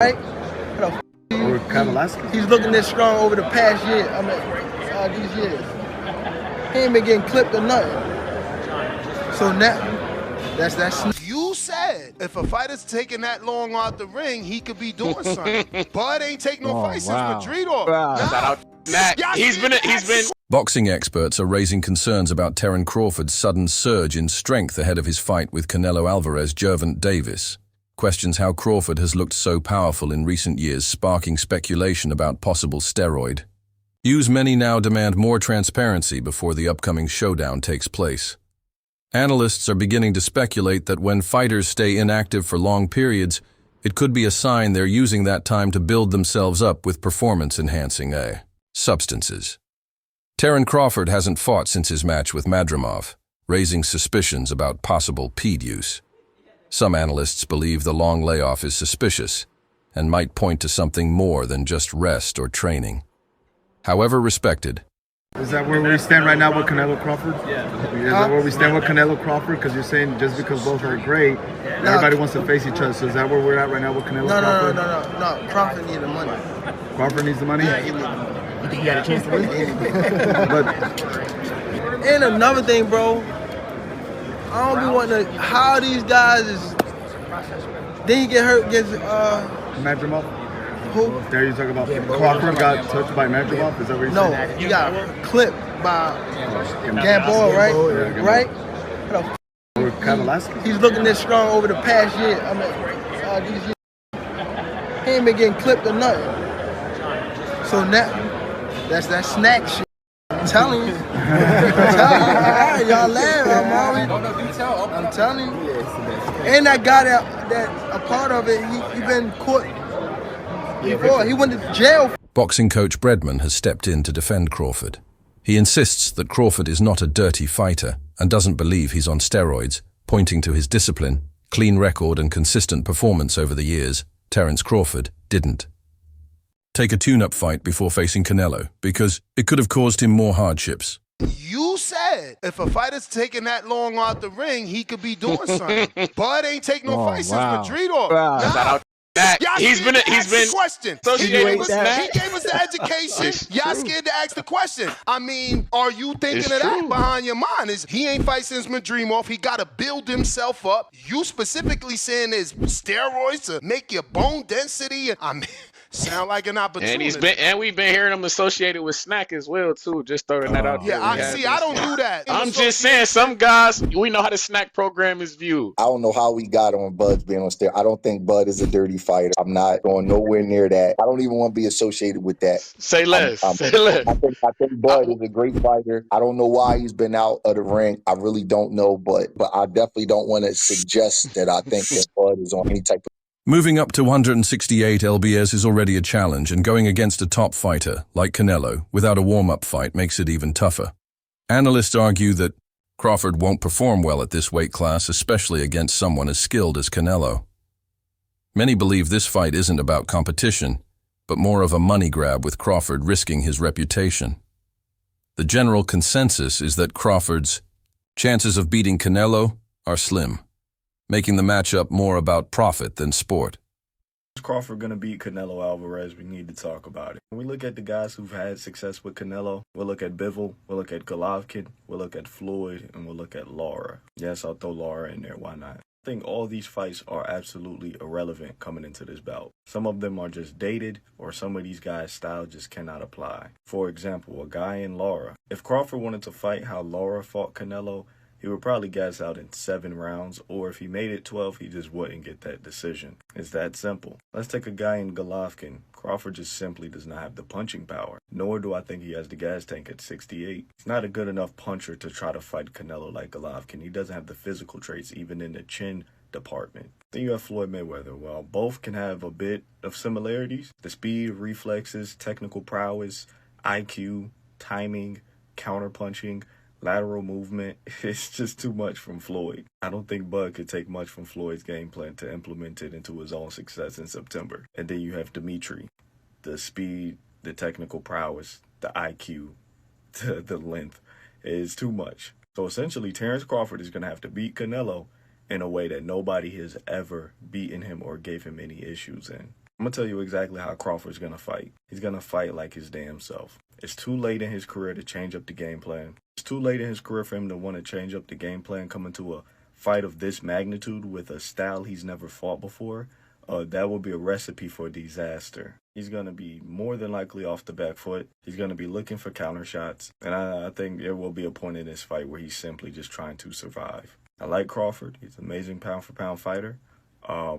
Right? How the f- he's looking this strong over the past year. These years. He ain't been getting clipped or nothing. So now, that's. You said if a fighter's taking that long out the ring, he could be doing something. Bud ain't take no fight since Madrid off. Shout out Matt. He's been. Boxing experts are raising concerns about Terence Crawford's sudden surge in strength ahead of his fight with Canelo Alvarez' Gervonta Davis. Questions how Crawford has looked so powerful in recent years, sparking speculation about possible steroid use. Many now demand more transparency before the upcoming showdown takes place. Analysts are beginning to speculate that when fighters stay inactive for long periods, it could be a sign they're using that time to build themselves up with performance-enhancing substances. Terence Crawford hasn't fought since his match with Madrimov, raising suspicions about possible PED use. Some analysts believe the long layoff is suspicious and might point to something more than just rest or training. However respected, is that where we stand right now with Canelo Crawford? Yeah. Is that where we stand with Canelo Crawford? Because you're saying just because both are great, everybody wants to face each other. So is that where we're at right now with Canelo Crawford? No. Crawford needs the money. Crawford needs the money? Yeah, he needs the money. You think he got a chance to win? And another thing, bro, I don't be wanting to how these guys is. Then he get hurt against Madrimov? who? There you talk about Crawford got touched by Madrimov? Is that what you're saying? No, he got clipped by Gamboa, right? Yeah, right? He's looking this strong over the past year. These years. He ain't been getting clipped or nothing. So now, that's that snack shit. I'm telling you. Y'all laugh. I'm telling you. And that guy that a part of it, he been caught before. He went to jail. Boxing coach Bredman has stepped in to defend Crawford. He insists that Crawford is not a dirty fighter and doesn't believe he's on steroids, pointing to his discipline, clean record and consistent performance over the years. Terence Crawford didn't take a tune-up fight before facing Canelo because it could have caused him more hardships. You said if a fighter's taking that long out the ring, he could be doing something. Bud ain't take no fight since Madrid off. Shout out Matt. He's been. Question. He gave us the education. Y'all scared to ask the question. I mean, are you thinking of that behind your mind? Is he ain't fight since Madrimov? He got to build himself up. You specifically saying there's steroids to make your bone density. I mean, sound like an opportunity. And we've been hearing him associated with snack as well too. Just throwing that out there. I don't do that. I'm just saying, some guys, we know how the snack program is viewed. I don't know how we got on Bud's being on steroids. I don't think Bud is a dirty fighter. I'm not going nowhere near that. I don't even want to be associated with that. Say less. Say less. I think Bud is a great fighter. I don't know why he's been out of the ring. I really don't know, but I definitely don't want to suggest that I think that Bud is on any type of. Moving up to 168 lbs is already a challenge, and going against a top fighter like Canelo without a warm-up fight makes it even tougher. Analysts argue that Crawford won't perform well at this weight class, especially against someone as skilled as Canelo. Many believe this fight isn't about competition, but more of a money grab, with Crawford risking his reputation. The general consensus is that Crawford's chances of beating Canelo are slim, making the matchup more about profit than sport. Is Crawford going to beat Canelo Alvarez? We need to talk about it. When we look at the guys who've had success with Canelo, we'll look at Bivol, we'll look at Golovkin, we'll look at Floyd, and we'll look at Lara. Yes, I'll throw Lara in there. Why not? I think all these fights are absolutely irrelevant coming into this bout. Some of them are just dated, or some of these guys' style just cannot apply. For example, a guy in Lara. If Crawford wanted to fight how Lara fought Canelo, he would probably gas out in 7 rounds, or if he made it 12, he just wouldn't get that decision. It's that simple. Let's take a guy in Golovkin. Crawford just simply does not have the punching power, nor do I think he has the gas tank at 68. He's not a good enough puncher to try to fight Canelo like Golovkin. He doesn't have the physical traits, even in the chin department. Then you have Floyd Mayweather. Well, both can have a bit of similarities. The speed, reflexes, technical prowess, IQ, timing, counterpunching, lateral movement. It's just too much from Floyd. I don't think Bud could take much from Floyd's game plan to implement it into his own success in September. And then you have Dimitri. The speed, the technical prowess, the IQ, the length is too much. So essentially, Terence Crawford is going to have to beat Canelo in a way that nobody has ever beaten him or gave him any issues in. I'm going to tell you exactly how Crawford's going to fight. He's going to fight like his damn self. It's too late in his career to change up the game plan. It's too late in his career for him to want to change up the game plan, come into a fight of this magnitude with a style he's never fought before. That will be a recipe for disaster. He's going to be more than likely off the back foot. He's going to be looking for counter shots. And I think there will be a point in this fight where he's simply just trying to survive. I like Crawford. He's an amazing pound-for-pound fighter. A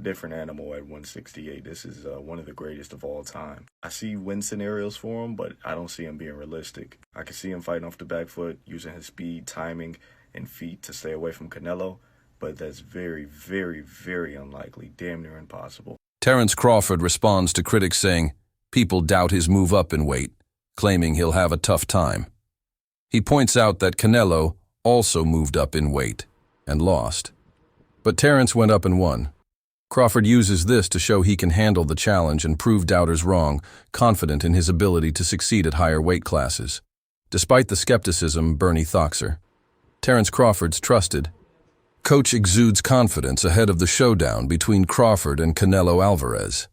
different animal at 168. This is one of the greatest of all time. I see win scenarios for him, but I don't see him being realistic. I can see him fighting off the back foot, using his speed, timing, and feet to stay away from Canelo, but that's very, very, very unlikely, damn near impossible. Terence Crawford responds to critics saying people doubt his move up in weight, claiming he'll have a tough time. He points out that Canelo also moved up in weight and lost. But Terence went up and won. Crawford uses this to show he can handle the challenge and prove doubters wrong, confident in his ability to succeed at higher weight classes. Despite the skepticism, Bernie Thoxer, Terence Crawford's trusted. Coach exudes confidence ahead of the showdown between Crawford and Canelo Alvarez.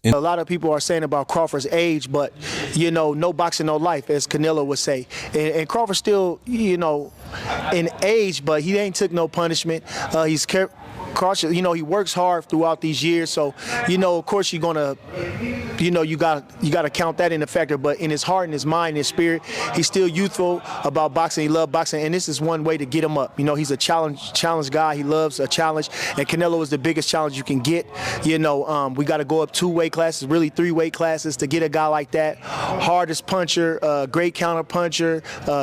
A lot of people are saying about Crawford's age, but, you know, no boxing, no life, as Canelo would say. And Crawford still, you know, in age, but he ain't took no punishment. He's cautious. You know, he works hard throughout these years, so, you know, of course you're gonna, you know, you gotta count that in the factor. But in his heart and his mind and his spirit, he's still youthful about boxing. He loves boxing, and this is one way to get him up. You know, he's a challenge guy. He loves a challenge, and Canelo is the biggest challenge you can get. You know, we got to go up 2 weight classes, really 3 weight classes to get a guy like that. Hardest puncher, great counter puncher,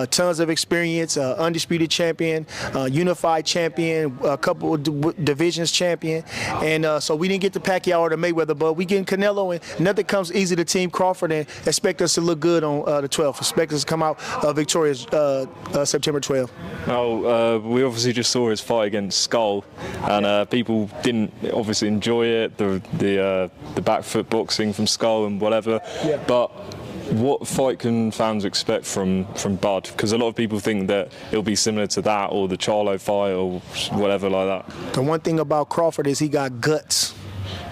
tons of experience, undisputed champion, unified champion, a couple of divisions champion, and so we didn't get the Pacquiao or the Mayweather, but we getting Canelo, and nothing comes easy to Team Crawford, and expect us to look good on the 12th. Expect us to come out victorious September 12th. Well, we obviously just saw his fight against Skull, and people didn't obviously enjoy it, the back foot boxing from Skull and whatever, but what fight can fans expect from Bud? Because a lot of people think that it'll be similar to that or the Charlo fight or whatever like that. The one thing about Crawford is he got guts.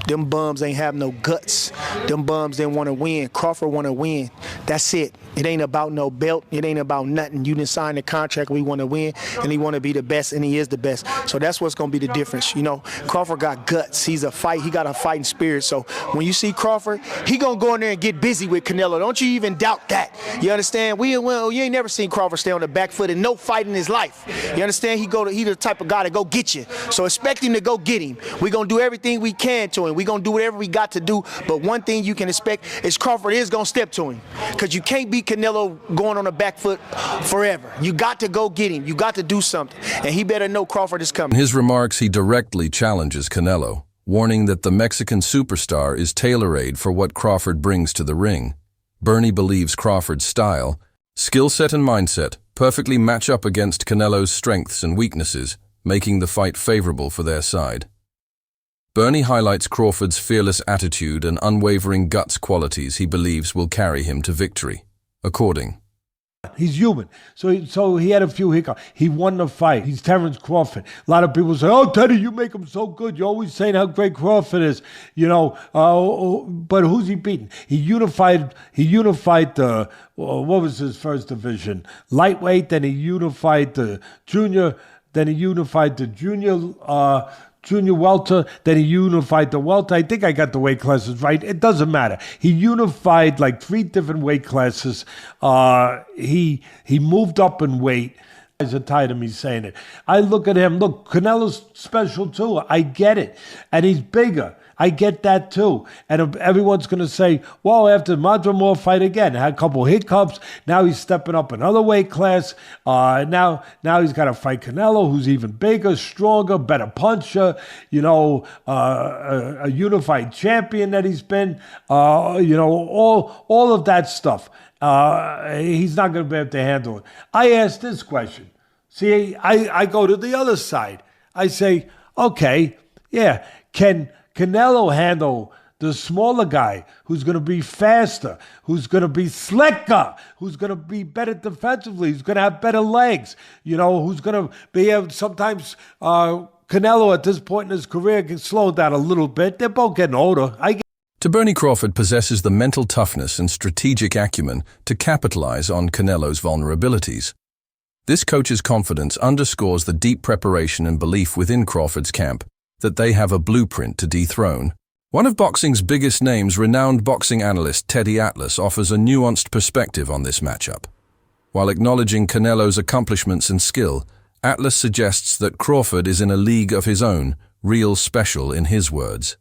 Them bums ain't have no guts. Them bums didn't want to win. Crawford want to win. That's it. It ain't about no belt. It ain't about nothing. You didn't sign the contract. We want to win, and he want to be the best, and he is the best. So that's what's going to be the difference. You know, Crawford got guts. He got a fighting spirit. So when you see Crawford, he going to go in there and get busy with Canelo. Don't you even doubt that. You understand? You ain't never seen Crawford stay on the back foot in no fight in his life. You understand? He the type of guy to go get you. So expect him to go get him. We going to do everything we can to him. We going to do whatever we got to do. But one thing you can expect is Crawford is going to step to him, because you can't beat Canelo going on the back foot forever. You got to go get him. You got to do something. And he better know Crawford is coming. In his remarks, he directly challenges Canelo, warning that the Mexican superstar is tailor-made for what Crawford brings to the ring. Bernie believes Crawford's style, skill set and mindset perfectly match up against Canelo's strengths and weaknesses, making the fight favorable for their side. Bernie highlights Crawford's fearless attitude and unwavering guts qualities he believes will carry him to victory. According, he's human. So he had a few hiccups. He won the fight. He's Terence Crawford. A lot of people say, "Oh, Teddy, you make him so good. You're always saying how great Crawford is." You know, but who's he beating? He unified the what was his first division? Lightweight. Then he unified the junior. Then he unified the junior welter, then he unified the welter. I think I got the weight classes right. It doesn't matter. He unified like 3 different weight classes. He moved up in weight. Guys are tired of me saying it. I look at him. Look, Canelo's special too. I get it. And he's bigger. I get that too. And everyone's going to say, well, after Madrimore fight again, had a couple hiccups. Now he's stepping up another weight class. Now he's got to fight Canelo, who's even bigger, stronger, better puncher, you know, a unified champion that he's been, you know, all of that stuff. He's not going to be able to handle it. I asked this question. See, I go to the other side. I say, okay, yeah, can Canelo handle the smaller guy who's going to be faster, who's going to be slicker, who's going to be better defensively, who's going to have better legs, you know, who's going to be able sometimes Canelo at this point in his career can slow down a little bit. They're both getting older. To Bernie, Crawford possesses the mental toughness and strategic acumen to capitalize on Canelo's vulnerabilities. This coach's confidence underscores the deep preparation and belief within Crawford's camp that they have a blueprint to dethrone. One of boxing's biggest names, renowned boxing analyst Teddy Atlas, offers a nuanced perspective on this matchup. While acknowledging Canelo's accomplishments and skill, Atlas suggests that Crawford is in a league of his own, real special in his words.